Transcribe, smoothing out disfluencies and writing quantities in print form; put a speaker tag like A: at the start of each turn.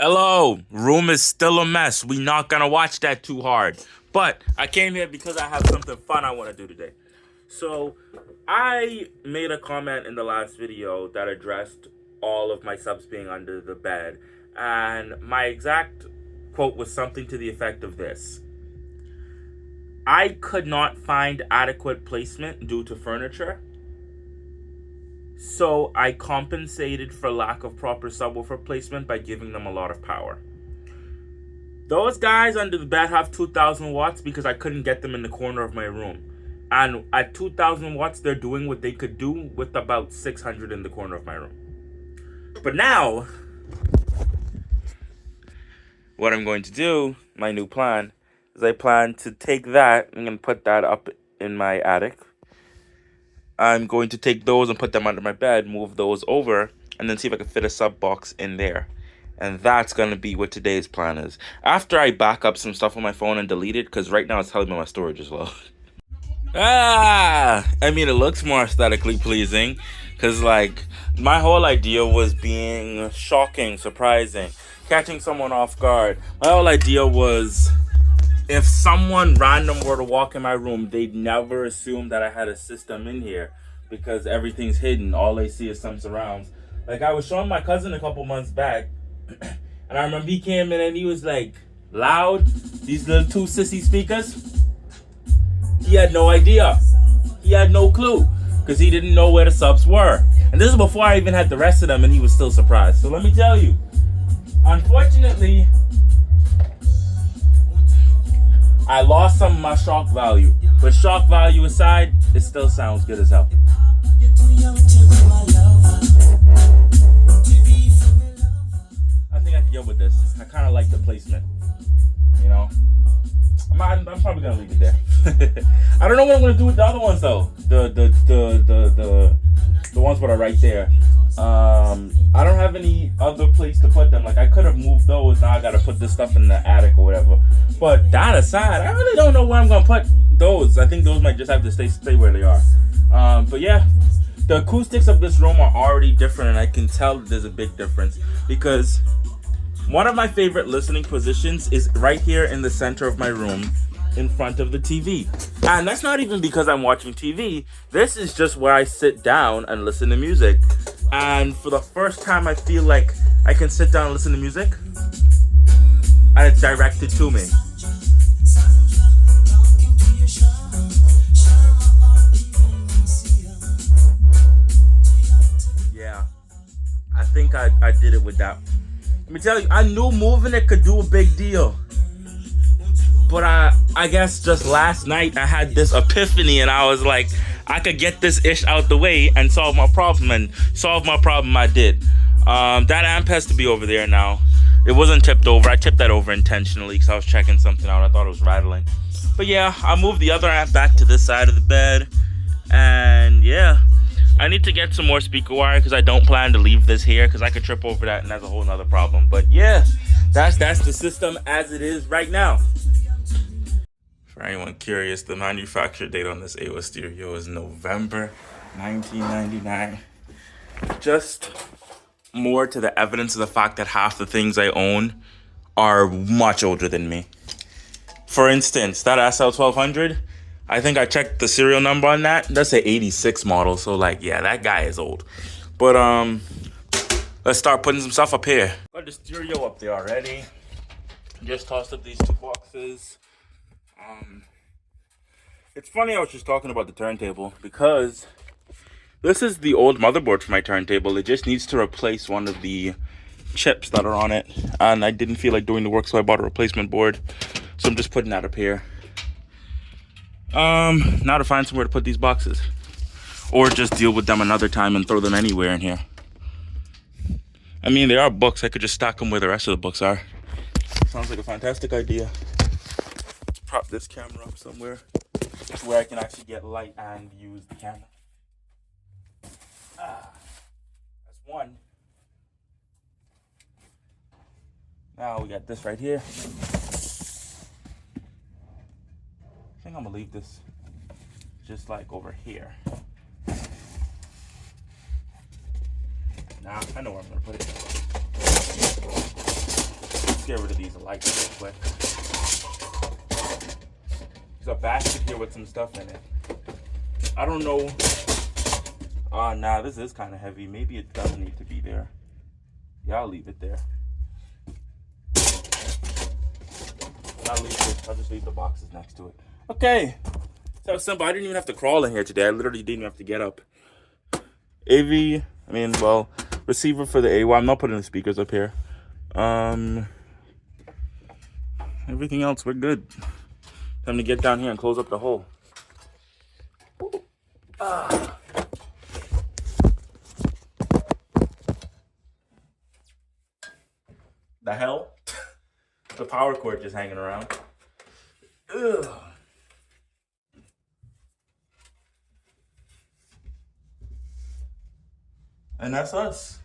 A: Hello, room is still a mess. We not gonna watch that too hard. But I came here because I have something fun I want to do today. So I made a comment in the last video that addressed all of my subs being under the bed. And my exact quote was something to the effect of this. I could not find adequate placement due to furniture. So I compensated for lack of proper subwoofer placement by giving them a lot of power. Those guys under the bed have 2,000 watts because I couldn't get them in the corner of my room. And at 2,000 watts, they're doing what they could do with about 600 in the corner of my room. But now, what I'm going to do, my new plan, is I plan to take that and put that up in my attic. I'm going to take those and put them under my bed, move those over, and then see if I can fit a sub box in there. And that's going to be what today's plan is. After I back up some stuff on my phone and delete it, because right now it's telling me my storage is low. I mean, it looks more aesthetically pleasing, because, like, my whole idea was being shocking, surprising, catching someone off guard. My whole idea was, if someone random were to walk in my room, they'd never assume that I had a system in here because everything's hidden. All they see is some surrounds. Like, I was showing my cousin a couple months back, and I remember he came in and he was like, loud, these little two sissy speakers. He had no idea. He had no clue because he didn't know where the subs were. And this is before I even had the rest of them, and he was still surprised. So let me tell you, unfortunately, I lost some of my shock value, but shock value aside, it still sounds good as hell. I think I can get with this. I kind of like the placement, you know. I'm probably gonna leave it there. I don't know what I'm gonna do with the other ones though. The ones that are right there. I don't have any other place to put them. Like, I could have moved those. Now I gotta put this stuff in the attic or whatever. But that aside, I really don't know where I'm gonna put those. I think those might just have to stay where they are. But yeah, the acoustics of this room are already different, and I can tell that there's a big difference because one of my favorite listening positions is right here in the center of my room, in front of the TV. And that's not even because I'm watching TV. This is just where I sit down and listen to music. And for the first time, I feel like I can sit down and listen to music, and it's directed to me. Yeah, I think I did it with that. Let me tell you, I knew moving it could do a big deal. But I guess just last night I had this epiphany, and I was like, I could get this ish out the way and solve my problem. And solve my problem I did. That amp has to be over there now. It wasn't tipped over. I tipped that over intentionally because I was checking something out. I thought it was rattling. But yeah, I moved the other amp back to this side of the bed. And yeah, I need to get some more speaker wire because I don't plan to leave this here because I could trip over that and that's a whole nother problem. But yeah, that's the system as it is right now. For anyone curious, the manufacture date on this AWA stereo is November 1999. Just more to the evidence of the fact that half the things I own are much older than me. For instance, that SL1200, I think I checked the serial number on that. That's an 86 model, so like, yeah, that guy is old. But let's start putting some stuff up here. Got the stereo up there already. Just tossed up these two boxes. It's funny I was just talking about the turntable because this is the old motherboard for my turntable. It just needs to replace one of the chips that are on it, and I didn't feel like doing the work, so I bought a replacement board. So I'm just putting that up here. Now to find somewhere to put these boxes, or just deal with them another time and throw them anywhere in here. I mean, they are books. I could just stack them where the rest of the books are. Sounds like a fantastic idea. Prop this camera up somewhere where I can actually get light and use the camera. That's one. Now we got this right here. I think I'm gonna leave this just like over here. Nah, I know where I'm gonna put it. get rid of these lights real quick. There's a basket here with some stuff in it. I don't know. Nah, this is kind of heavy. Maybe it doesn't need to be there. Yeah, I'll leave it there. I'll just leave the boxes next to it. Okay. So simple. I didn't even have to crawl in here today. I literally didn't even have to get up. Receiver for the AY. I'm not putting the speakers up here. Everything else, we're good. Time to get down here and close up the hole. The hell? The power cord just hanging around. Ugh. And that's us.